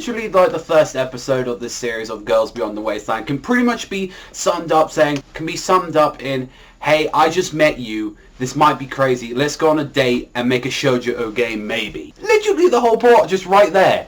literally like the first episode of this series of Girls Beyond the Wasteland can pretty much be summed up in, hey, I just met you, this might be crazy, let's go on a date and make a shoujo game maybe. Literally the whole plot just right there.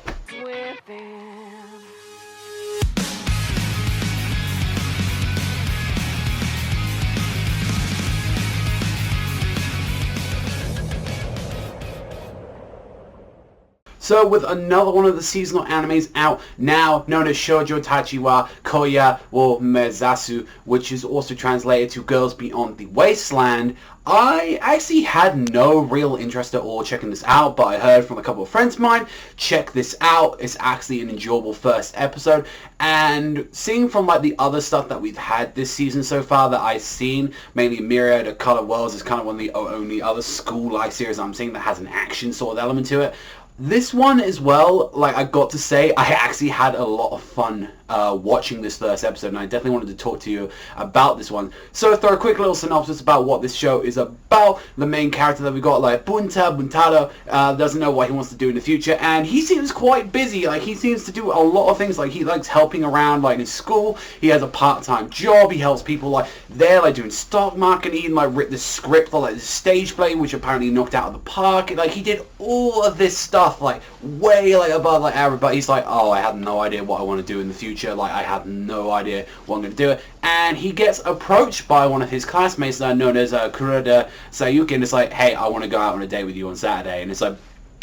So with another one of the seasonal animes out now, known as Shoujo-tachi wa Koya or Mezasu, which is also translated to Girls Beyond the Wasteland, I actually had no real interest at all checking this out, but I heard from a couple of friends of mine, check this out, it's actually an enjoyable first episode, and seeing from like the other stuff that we've had this season so far that I've seen, mainly Myriad of Color Worlds is kind of one of the only other school-like series I'm seeing that has an action sort of element to it. This one as well, like I got to say, I actually had a lot of fun watching this first episode, and I definitely wanted to talk to you about this one. So for a quick little synopsis about what this show is about, the main character that we got, like Buntaro, doesn't know what he wants to do in the future, and he seems quite busy. Like he seems to do a lot of things. Like he likes helping around, like in school. He has a part-time job. He helps people like there, like doing stock market. He even like wrote the script for like the stage play, which apparently knocked out of the park. Like he did all of this stuff, like way like above like everybody. He's like, oh, I have no idea what I want to do in the future. Like I have no idea what I'm going to do. And he gets approached by one of his classmates known as Kuroda Sayuki, and it's like, hey, I want to go out on a date with you on Saturday. And it's like,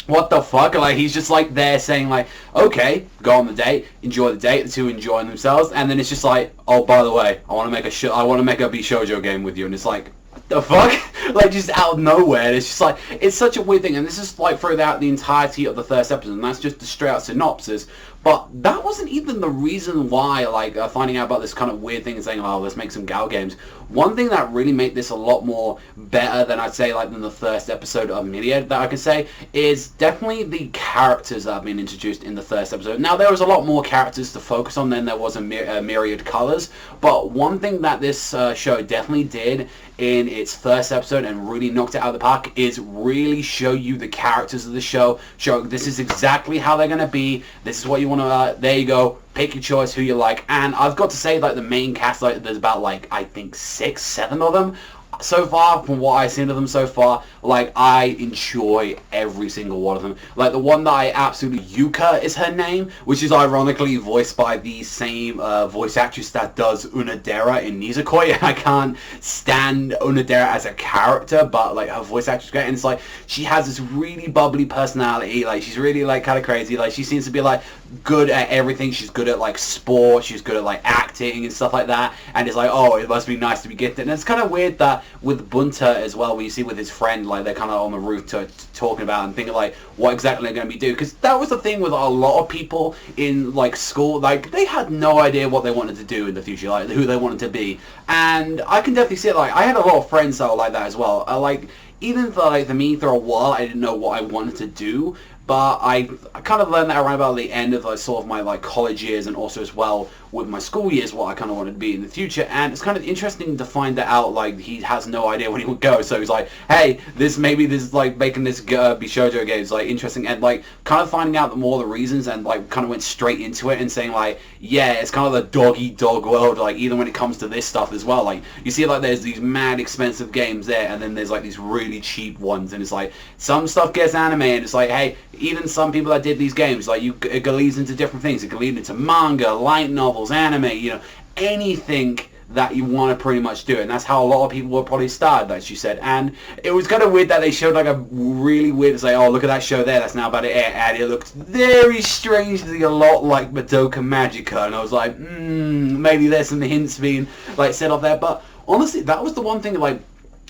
what the fuck? Like he's just like there saying like, okay, go on the date, enjoy the date, the two enjoying themselves, and then it's just like, oh, by the way, I want to make a shoujo game with you, and it's like, what the fuck? Like just out of nowhere. It's just like, it's such a weird thing, and this is like throughout the entirety of the first episode, and that's just the straight out synopsis. But that wasn't even the reason why, like, finding out about this kind of weird thing and saying, oh, let's make some gal games. One thing that really made this a lot more better than I'd say, like, than the first episode of Myriad that I could say, is definitely the characters that have been introduced in the first episode. Now, there was a lot more characters to focus on than there was in Myriad Colors, but one thing that this show definitely did in its first episode and really knocked it out of the park is really show you the characters of the show, show this is exactly how they're going to be, this is what you want to, there you go, pick your choice, who you like. And I've got to say, like, the main cast, like, there's about, like, I think 6, 7 of them so far, from what I've seen of them so far. Like, I enjoy every single one of them. Like, the one that I absolutely, Yuka is her name, which is ironically voiced by the same voice actress that does Unadera in Nizukoi. I can't stand Unadera as a character, but, like, her voice actress is great, and it's like, she has this really bubbly personality. Like, she's really, like, kind of crazy. Like, she seems to be, like, good at everything. She's good at, like, sport, she's good at, like, acting and stuff like that, and it's like, oh, it must be nice to be gifted. And it's kind of weird that with Bunta as well, when you see with his friend, like, they're kind of on the roof talking about and thinking, like, what exactly they're going to be doing. Because that was the thing with a lot of people in, like, school. Like, they had no idea what they wanted to do in the future, like, who they wanted to be. And I can definitely see it. Like, I had a lot of friends that were like that as well. Like, even for, like, for me, for a while, I didn't know what I wanted to do. But I kind of learned that around about the end of, like, sort of my, like, college years, and also as well with my school years, what I kind of wanted to be in the future. And it's kind of interesting to find that out. Like, he has no idea when he would go, so he's like, hey, maybe this is like making this be shoujo games, like, interesting, and like kind of finding out more the reasons, and like kind of went straight into it and saying, like, yeah, it's kind of the dog-eat-dog world, like, even when it comes to this stuff as well. Like, you see, like, there's these mad expensive games there, and then there's like these really cheap ones, and it's like some stuff gets anime, and it's like, hey, even some people that did these games, like, it leads into different things. It can lead into manga, light novels, anime, you know, anything that you want to pretty much do. And that's how a lot of people will probably start, like she said. And it was kind of weird that they showed, like, a really weird, it's like, oh, look at that show there, that's now about to air, and it looked very strangely a lot like Madoka Magica, and I was like, maybe there's some hints being, like, set up there. But honestly, that was the one thing, like,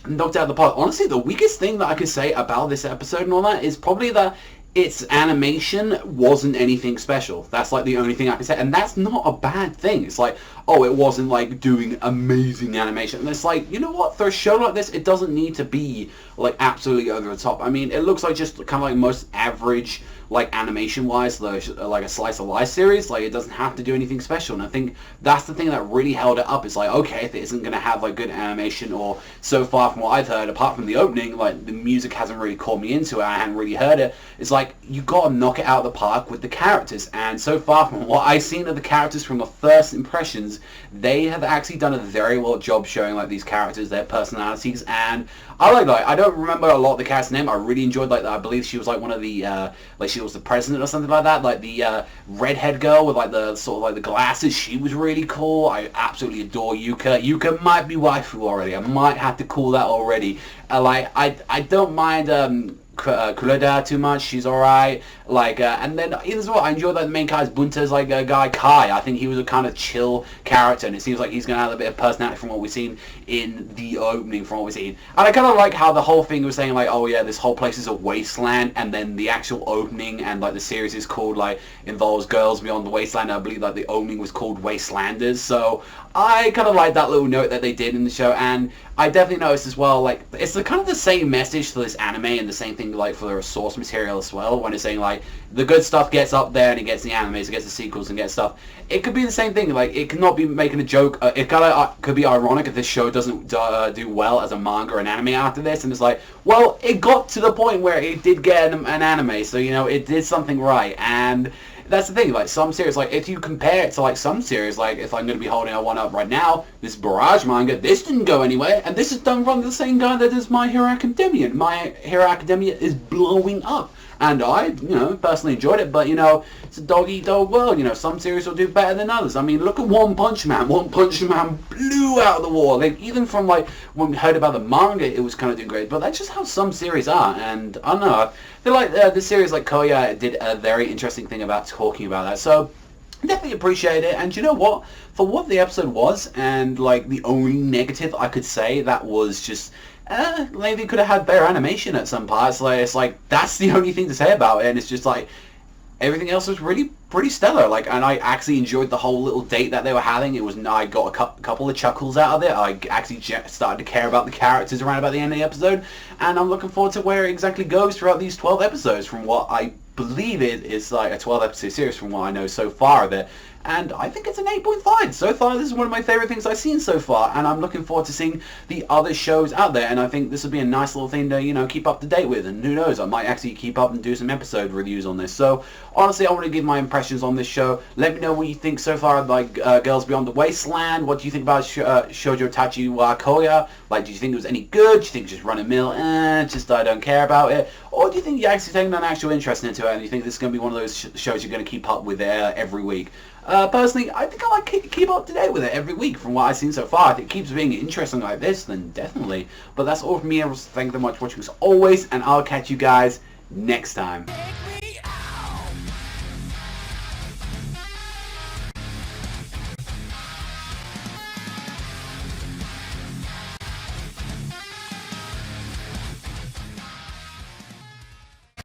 knocked out of the park. Honestly, the weakest thing that I could say about this episode and all that is probably that its animation wasn't anything special. That's like the only thing I can say, and that's not a bad thing. It's like, oh, it wasn't like doing amazing animation, and it's like, you know what, for a show like this, it doesn't need to be like absolutely over the top. I mean, it looks like just kind of like most average like animation-wise, like a slice of life series. Like, it doesn't have to do anything special, and I think that's the thing that really held it up. It's like, okay, if it isn't going to have like good animation, or so far from what I've heard, apart from the opening, like the music hasn't really caught me into it, I hadn't really heard it. It's like, you got to knock it out of the park with the characters, and so far from what I've seen of the characters from the first impressions, they have actually done a very well job showing like these characters, their personalities, and I like that. I don't remember a lot of the cast's name. I really enjoyed, like, I believe she was like one of the like she was the president or something like that, like the redhead girl with like the sort of like the glasses. She was really cool. I absolutely adore Yuka. Yuka might be waifu already. I might have to call that already. Like, I don't mind Kuroda too much. She's alright. Like, and then as well, I enjoy that the main guy's Bunta's like a guy Kai. I think he was a kind of chill character, and it seems like he's gonna have a bit of personality from what we've seen in the opening, from what we've seen. And I kind of like how the whole thing was saying like, oh yeah, this whole place is a wasteland, and then the actual opening and like the series is called like involves girls beyond the wasteland. I believe like the opening was called Wastelanders. So I kind of like that little note that they did in the show, and I definitely noticed as well, like, it's kind of the same message for this anime, and the same thing like for the source material as well, when it's saying like the good stuff gets up there and it gets the animes, it gets the sequels and gets stuff. It could be the same thing. Like, it cannot be making a joke. It kind of could be ironic if this show doesn't do well as a manga or an anime after this, and it's like, well, it got to the point where it did get an anime, so, you know, it did something right. And that's the thing, like, some series, like, if you compare it to, like, some series, like, if I'm going to be holding one up right now, this Barrage manga, this didn't go anywhere, and this is done from the same guy that does My Hero Academia, and My Hero Academia is blowing up, and I, you know, personally enjoyed it, but, you know, it's a dog-eat-dog world, you know, some series will do better than others. I mean, look at One Punch Man. One Punch Man blew out of the wall. Like, even from, like, when we heard about the manga, it was kind of doing great, but that's just how some series are, and I don't know, I feel like this series, like Koya, did a very interesting thing about talking about that, so definitely appreciate it. And you know what, for what the episode was, and like the only negative I could say that was just maybe they could have had better animation at some parts. Like, it's like, that's the only thing to say about it, and it's just like everything else was really pretty stellar. Like, and I actually enjoyed the whole little date that they were having. It was, I got a couple of chuckles out of it. I actually started to care about the characters around about the end of the episode, and I'm looking forward to where it exactly goes throughout these 12 episodes, from what I believe it is like a 12 episode series from what I know so far of it. And I think it's an 8.5. So far, this is one of my favorite things I've seen so far, and I'm looking forward to seeing the other shows out there, and I think this would be a nice little thing to, you know, keep up to date with, and who knows, I might actually keep up and do some episode reviews on this. So, honestly, I want to give my impressions on this show. Let me know what you think so far of, like, Girls Beyond the Wasteland. What do you think about Shoujo-tachi wa Koya? Like, do you think it was any good? Do you think it's just run-of-the-mill, just I don't care about it? Or do you think you're actually taking an actual interest into it, and you think this is going to be one of those shows you're going to keep up with every week? Personally, I think I like keep up to date with it every week from what I've seen so far. If it keeps being interesting like this, then definitely. But that's all from me. I thank you very much for watching as always, and I'll catch you guys next time.